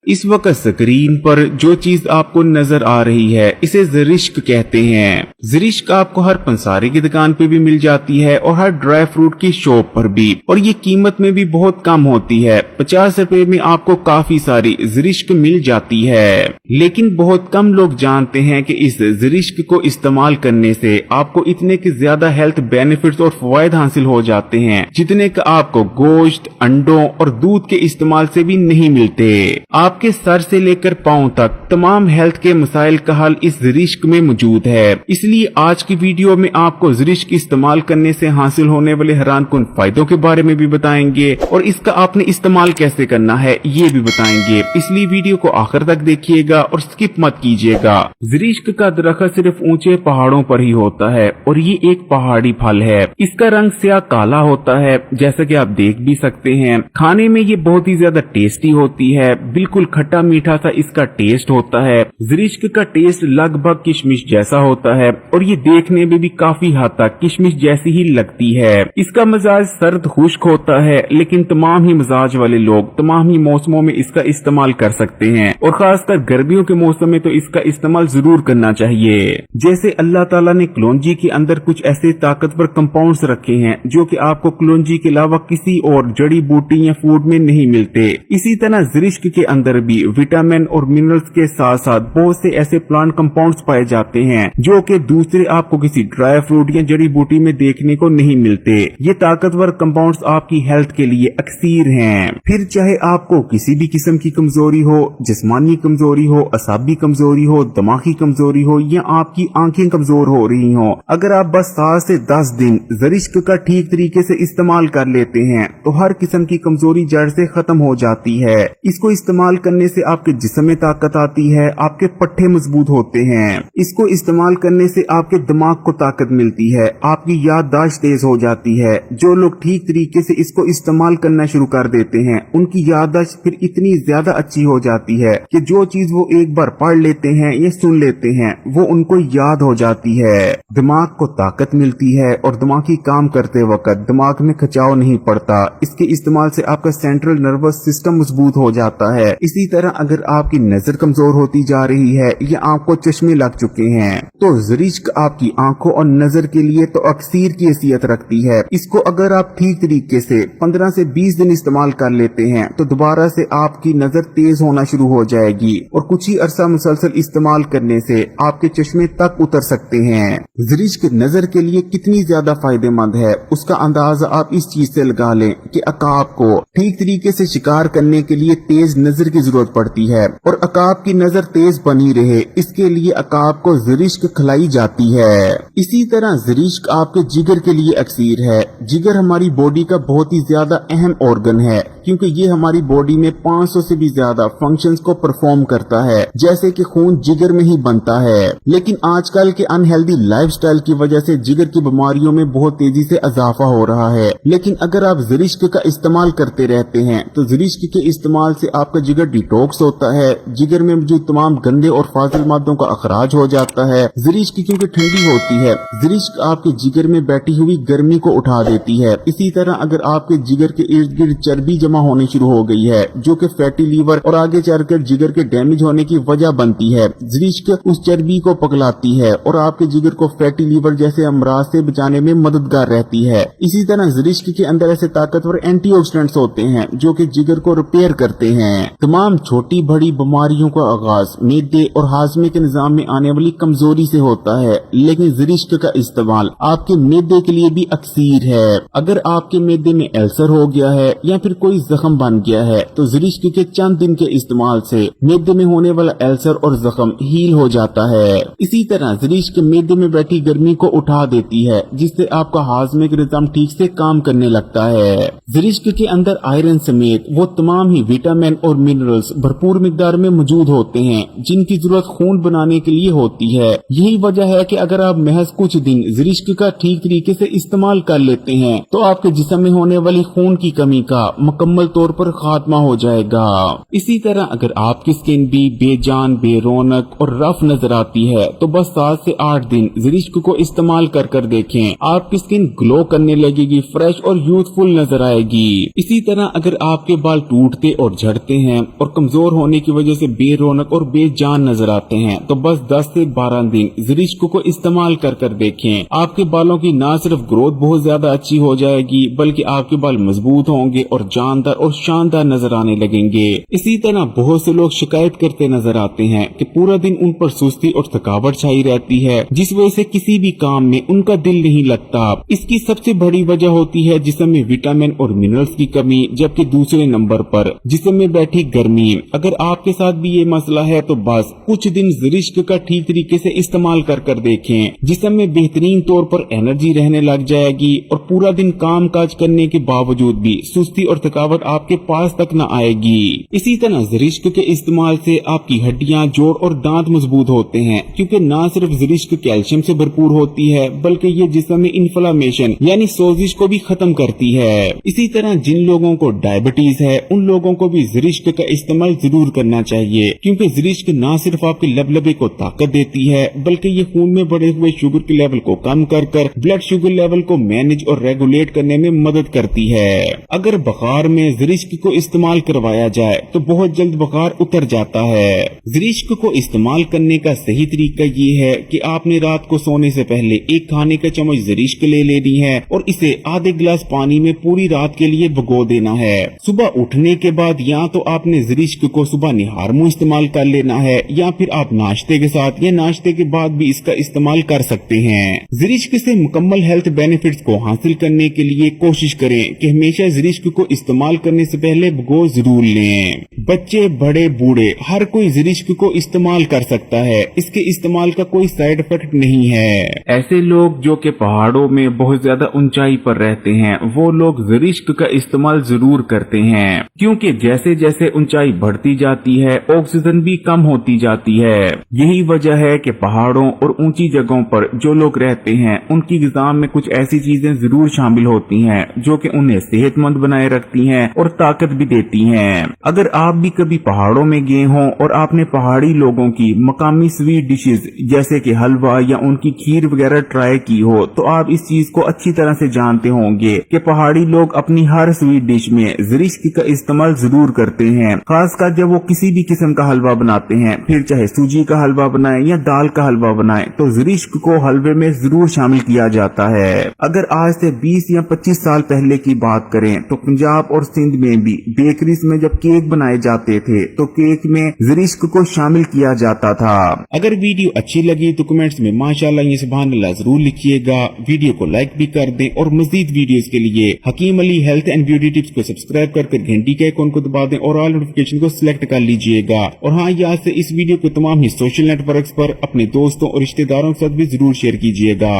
इस वक्त स्क्रीन पर जो चीज आपको नजर आ रही है इसे ज़रिश्क कहते हैं। ज़रिश्क आपको हर पंसारी की दुकान पे भी मिल जाती है और हर ड्राई फ्रूट की शॉप पर भी, और ये कीमत में भी बहुत कम होती है। 50 रुपए में आपको काफी सारी ज़रिश्क मिल जाती है। लेकिन बहुत कम लोग जानते हैं कि इस ज़रिश्क को इस्तेमाल करने से आपको इतने के ज्यादा हेल्थ बेनिफिट्स और फवायद हासिल हो जाते हैं जितने का आपको गोश्त, अंडों और दूध के इस्तेमाल से भी नहीं मिलते। आपके सर से लेकर पांव तक तमाम हेल्थ के मसाइल का हल इस ज़रिश्क में मौजूद है। इसलिए आज की वीडियो में आपको ज़रिश्क इस्तेमाल करने से हासिल होने वाले हैरानकुन फायदों के बारे में भी बताएंगे और इसका आपने इस्तेमाल कैसे करना है ये भी बताएंगे। इसलिए वीडियो को आखिर तक देखिएगा और स्किप मत कीजिएगा। ज़रिश्क का दरख्त सिर्फ ऊंचे पहाड़ों पर ही होता है और ये एक पहाड़ी फल है। इसका रंग स्याह काला होता है, जैसा कि आप देख भी सकते हैं। खाने में ये बहुत ही ज्यादा टेस्टी होती है, बिल्कुल खट्टा मीठा सा इसका टेस्ट होता है। ज़रिश्क का टेस्ट लगभग किशमिश जैसा होता है और ये देखने में भी काफी हद तक किशमिश जैसी ही लगती है। इसका मिजाज सर्द खुश्क होता है, लेकिन तमाम ही मिजाज वाले लोग तमाम ही मौसमों में इसका इस्तेमाल कर सकते हैं और खासकर गर्मियों के मौसम में तो इसका इस्तेमाल जरूर करना चाहिए। जैसे अल्लाह ताला ने कलौंजी के अंदर कुछ ऐसे ताकतवर कंपाउंड्स रखे हैं जो कि आपको कलौंजी के अलावा किसी और जड़ी बूटी या फूड में नहीं मिलते। इसी तरह ज़रिश्क के अंदर भी विटामिन और मिनरल्स के साथ साथ बहुत से ऐसे प्लांट कंपाउंड्स पाए जाते हैं जो कि दूसरे आपको किसी ड्राई फ्रूट या जड़ी बूटी में देखने को नहीं मिलते। ये ताकतवर कंपाउंड्स आपकी हेल्थ के लिए अक्सीर हैं। फिर चाहे आपको किसी भी किस्म की कमजोरी हो, जिस्मानी कमजोरी हो, असाबी कमजोरी हो, दिमागी कमजोरी हो या आपकी आंखें कमजोर हो रही हो, अगर आप बस 7 से 10 दिन ज़रिश्क का ठीक तरीके से इस्तेमाल कर लेते हैं तो हर किस्म की कमजोरी जड़ से खत्म हो जाती है। इसको इस्तेमाल करने से आपके जिस्म में ताकत आती है, आपके पट्टे मजबूत होते हैं। इसको इस्तेमाल करने से आपके दिमाग को ताकत मिलती है, आपकी याददाश्त तेज हो जाती है। जो लोग ठीक तरीके से इसको इस्तेमाल करना शुरू कर देते हैं उनकी याददाश्त फिर इतनी ज्यादा अच्छी हो जाती है कि जो चीज वो एक बार पढ़ लेते हैं या सुन लेते हैं वो उनको याद हो जाती है। दिमाग को ताकत मिलती है और दिमागी काम करते वक्त दिमाग में खिंचाव नहीं पड़ता। इसके इस्तेमाल से आपका सेंट्रल नर्वस सिस्टम मजबूत हो जाता है। इसी तरह अगर आपकी नजर कमजोर होती जा रही है या आपको चश्मे लग चुके हैं तो ज़रिश्क आपकी आंखों और नजर के लिए तो अक्सीर की हैसियत रखती है। इसको अगर आप ठीक तरीके से 15 से 20 दिन इस्तेमाल कर लेते हैं तो दोबारा से आपकी नजर तेज होना शुरू हो जाएगी और कुछ ही अरसा मुसलसल इस्तेमाल करने से आपके चश्मे तक उतर सकते हैं। ज़रिश्क नजर के लिए कितनी ज्यादा फायदेमंद है उसका अंदाजा आप इस चीज से लगा लें कि अकाब को ठीक तरीके से शिकार करने के लिए तेज नजर की जरूरत पड़ती है और अकाब की नजर तेज बनी रहे इसके लिए अकाब को ज़रिश्क खिलाई जाती है। इसी तरह ज़रिश्क आपके जिगर के लिए अक्सीर है। जिगर हमारी बॉडी का बहुत ही ज्यादा अहम ऑर्गन है क्योंकि ये हमारी बॉडी में 500 से भी ज्यादा फंक्शंस को परफॉर्म करता है, जैसे कि खून जिगर में ही बनता है। लेकिन आजकल के अनहेल्दी लाइफस्टाइल की वजह से जिगर की बीमारियों में बहुत तेजी से इजाफा हो रहा है। लेकिन अगर आप ज़रिश्क का इस्तेमाल करते रहते हैं तो ज़रिश्क के इस्तेमाल से आपका जिगर डिटॉक्स होता है, जिगर में मौजूद तमाम गंदे और फाजिल मादों का अखराज हो जाता है। ज़रिश्क क्योंकि ठंडी होती है, ज़रिश्क आपके जिगर में बैठी हुई गर्मी को उठा देती है। इसी तरह अगर आपके जिगर के इर्द गिर्द चर्बी जमा होनी शुरू हो गई है जो कि फैटी लीवर और आगे चलकर जिगर के डैमेज होने की वजह बनती है, ज़रिश्क उस चर्बी को पगलाती है और आपके जिगर को फैटी लीवर जैसे अमराज से बचाने में मददगार रहती है। इसी तरह ज़रिश्क के अंदर ऐसे ताकतवर एंटीऑक्सीडेंट्स होते हैं जो कि जिगर को रिपेयर करते हैं। तमाम छोटी बड़ी बीमारियों का आगाज मैदे और हाजमे के निजाम में आने वाली कमजोरी से होता है, लेकिन ज़रिश्क का इस्तेमाल आपके मैदे के लिए भी अक्सीर है। अगर आपके मैदे में अल्सर हो गया है या फिर कोई जख्म बन गया है तो ज़रिश्क के चंद दिन के इस्तेमाल से मैदे में होने वाला अल्सर और जख्म हील हो जाता है। इसी तरह ज़रिश्क मैदे में बैठी गर्मी को उठा देती है जिससे आपका हाजमे का निजाम ठीक से काम करने लगता है। ज़रिश्क के अंदर आयरन समेत वो तमाम ही विटामिन और मिनरल्स भरपूर मिकदार में मौजूद होते हैं जिनकी जरूरत खून बनाने के लिए होती है। यही वजह है कि अगर आप महज कुछ दिन ज़रिश्क का ठीक तरीके से इस्तेमाल कर लेते हैं तो आपके जिस्म में होने वाली खून की कमी का मुकम्मल तौर पर खात्मा हो जाएगा। इसी तरह अगर आपकी स्किन भी बेजान, बेरौनक और रफ नजर आती है तो बस 7 से 8 दिन ज़रिश्क को इस्तेमाल कर देखें, आपकी स्किन ग्लो करने लगेगी, फ्रेश और यूथफुल नजर आएगी। इसी तरह अगर आपके बाल टूटते और झड़ते हैं और कमजोर होने की वजह से बेरौनक और बेजान नजर आते हैं, तो बस 10 से 12 दिन ज़रिश्क को इस्तेमाल कर कर देखें। आपके बालों की न सिर्फ ग्रोथ बहुत ज्यादा अच्छी हो जाएगी, बल्कि आपके बाल मजबूत होंगे और जानदार और शानदार नजर आने लगेंगे। इसी तरह बहुत से लोग शिकायत करते नजर आते हैं कि पूरा दिन उन पर सुस्ती और थकावट छाई रहती है, जिस वजह से किसी भी काम में उनका दिल नहीं लगता। इसकी सबसे बड़ी वजह होती है जिस्म में विटामिन और मिनरल्स की कमी, जबकि दूसरे नंबर पर जिस्म में बैठी गर्मी। अगर आपके साथ भी ये मसला है तो बस कुछ दिन ज़रिश्क का ठीक तरीके से इस्तेमाल कर कर देखें। जिस्म में बेहतरीन तौर पर एनर्जी रहने लग जाएगी और पूरा दिन काम काज करने के बावजूद भी सुस्ती और थकावट आपके पास तक न आएगी। इसी तरह ज़रिश्क के इस्तेमाल से आपकी हड्डियां, जोड़ और दांत मजबूत होते हैं, क्योंकि न सिर्फ ज़रिश्क कैल्शियम से भरपूर होती है, बल्कि ये जिस्म में इन्फ्लेमेशन यानी सोजिश को भी खत्म करती है। इसी तरह जिन लोगों को डायबिटीज है उन लोगों को भी ज़रिश्क का इस्तेमाल जरूर करना चाहिए, क्योंकि ज़रिश्क न सिर्फ आपके लबलबे को ताकत देती है, बल्कि ये खून में बढ़े हुए शुगर के लेवल को कम कर कर ब्लड शुगर लेवल को मैनेज और रेगुलेट करने में मदद करती है। अगर बुखार में ज़रिश्क को इस्तेमाल करवाया जाए तो बहुत जल्द बुखार उतर जाता है। ज़रिश्क को इस्तेमाल करने का सही तरीका ये है कि आपने रात को सोने से पहले एक खाने का चम्मच ज़रिश्क ले लेनी है और इसे आधे गिलास पानी में पूरी रात के लिए भिगो देना है। सुबह उठने के बाद या तो आपने ज़रिश्क को सुबह निहार मुंह इस्तेमाल कर लेना है, या फिर आप नाश्ते के साथ या नाश्ते के बाद भी इसका इस्तेमाल कर सकते हैं। ज़रिश्क से मुकम्मल हेल्थ बेनिफिट्स को हासिल करने के लिए कोशिश करें कि हमेशा ज़रिश्क को इस्तेमाल करने से पहले भिगो जरूर लें। बच्चे, बड़े, बूढ़े हर कोई ज़रिश्क को इस्तेमाल कर सकता है। इसके इस्तेमाल का कोई साइड इफेक्ट नहीं है। ऐसे लोग जो कि पहाड़ों में बहुत ज्यादा ऊंचाई पर रहते हैं, वो लोग ज़रिश्क का इस्तेमाल जरूर करते हैं, क्योंकि जैसे जैसे ऊंचाई बढ़ती जाती है ऑक्सीजन भी कम होती जाती है। यही वजह है कि पहाड़ों और ऊंची जगहों पर जो लोग रहते हैं उनकी ग़िज़ा में कुछ ऐसी चीजें जरूर शामिल होती हैं जो कि उन्हें सेहतमंद बनाए रखती हैं और ताकत भी देती हैं। अगर आप भी कभी पहाड़ों में गए हों और आपने पहाड़ी लोगों की मकामी स्वीट डिशेज जैसे कि हलवा या उनकी खीर वगैरह ट्राई की हो, तो आप इस चीज को अच्छी तरह से जानते होंगे कि पहाड़ी लोग अपनी हर स्वीट डिश में ज़रिश्क का इस्तेमाल जरूर करते हैं, खासकर जब वो किसी भी किस्म का हलवा बनाते हैं, फिर चाहे सूजी का हलवा बनाए या दाल का हलवा बनाए, तो ज़रिश्क को हलवे में जरूर शामिल किया जाता है। अगर आज से 20 या 25 साल पहले की बात करें तो पंजाब और सिंध में भी बेकरीज में जब केक बनाए जाते थे तो केक में ज़रिश्क को शामिल किया जाता था। अगर वीडियो अच्छी लगी तो कमेंट्स में माशाल्लाह या सुभान अल्लाह जरूर लिखिएगा। वीडियो को लाइक भी कर दें और मजीद वीडियोस के लिए Hakeem Ali health and beauty tips को सब्सक्राइब कर घंटी के आइकॉन को दबा दें और ऑल नोटिफिकेशन को सिलेक्ट कर लीजिएगा। और हाँ, यहाँ से इस वीडियो को तमाम ही सोशल नेटवर्क्स पर अपने दोस्तों और रिश्तेदारों के साथ भी जरूर शेयर कीजिएगा।